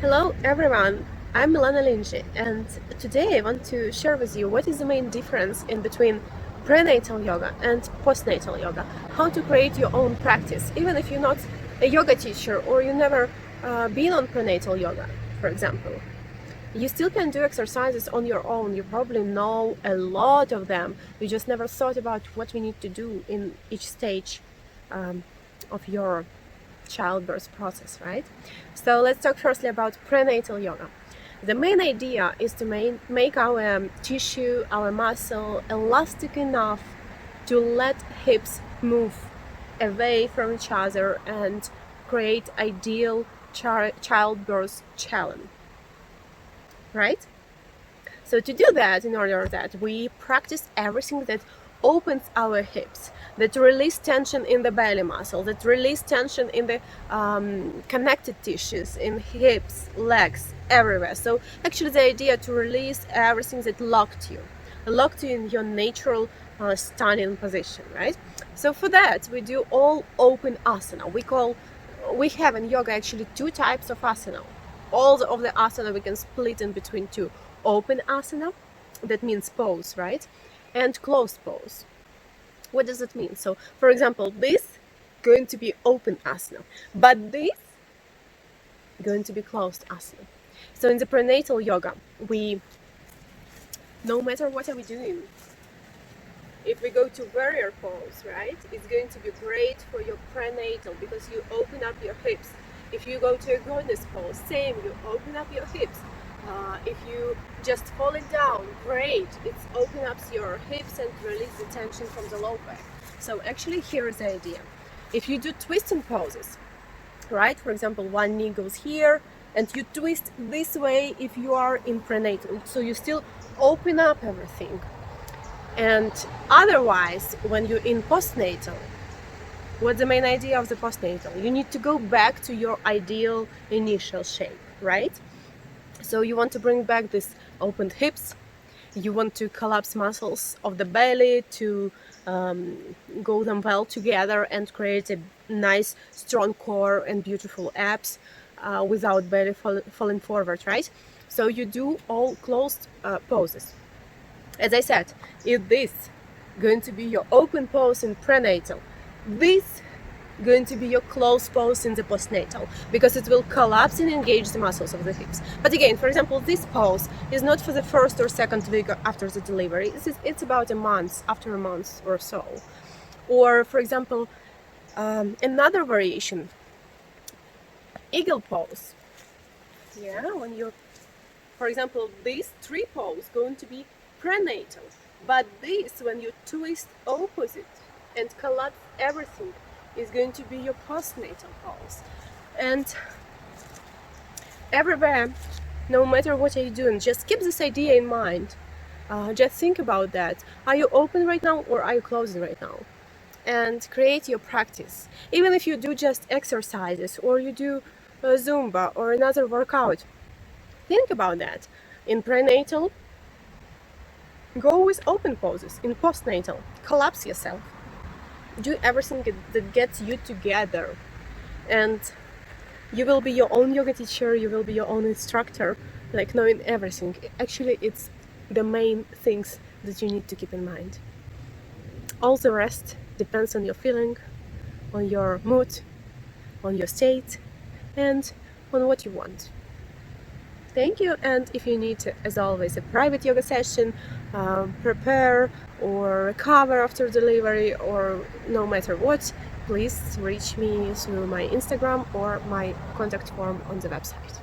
Hello everyone, I'm Milana Linji, and today I want to share with you what is the main difference in between prenatal yoga and postnatal yoga. How to create your own practice, even if you're not a yoga teacher or you never been on prenatal yoga, for example. You still can do exercises on your own. You probably know a lot of them. You just never thought about what we need to do in each stage of your childbirth process, right? So let's talk firstly about prenatal yoga. The main idea is to make our tissue, our muscle elastic enough to let hips move away from each other and create ideal childbirth challenge, right? So to do that, in order that we practice everything that opens our hips, that release tension in the belly muscle, that release tension in the connected tissues, in hips, legs, everywhere. So actually the idea to release everything that locked you in your natural standing position, right? So for that we do all open asana. We have in yoga actually two types of asana. All of the asana we can split in between two: open asana, that means pose, right, and closed pose. What does it mean? So for example, this going to be open asana, but this going to be closed asana. So in the prenatal yoga, we, no matter what are we doing, if we go to warrior pose, right, it's going to be great for your prenatal because you open up your hips. If you go to a goddess pose, same, you open up your hips. If you just fall it down, great, it's open up your hips and release the tension from the low back. So actually here is the idea. If you do twisting poses, right, for example, one knee goes here and you twist this way if you are in prenatal, so you still open up everything. And otherwise, when you're in postnatal, what's the main idea of the postnatal? You need to go back to your ideal initial shape, right? So you want to bring back this opened hips, you want to collapse muscles of the belly to go them well together and create a nice strong core and beautiful abs without belly falling forward, right? So you do all closed poses. As I said, if this going to be your open pose in prenatal, this going to be your closed pose in the postnatal, because it will collapse and engage the muscles of the hips. But again, for example, this pose is not for the first or second week after the delivery. It's about a month, after a month or so. Or for example, another variation, eagle pose. Yeah, when you're, for example, this tree pose going to be prenatal, but this, when you twist opposite and collapse everything, is going to be your postnatal pose. And everywhere, no matter what you're doing, just keep this idea in mind. Just think about that. Are you open right now or are you closing right now? And create your practice. Even if you do just exercises or you do Zumba or another workout, think about that. In prenatal, go with open poses. In postnatal, collapse yourself. Do everything that gets you together, and you will be your own yoga teacher, you will be your own instructor, like knowing everything. Actually, it's the main things that you need to keep in mind. All the rest depends on your feeling, on your mood, on your state, and on what you want. Thank you. And if you need, as always, a private yoga session, prepare or recover after delivery, or no matter what, please reach me through my Instagram or my contact form on the website.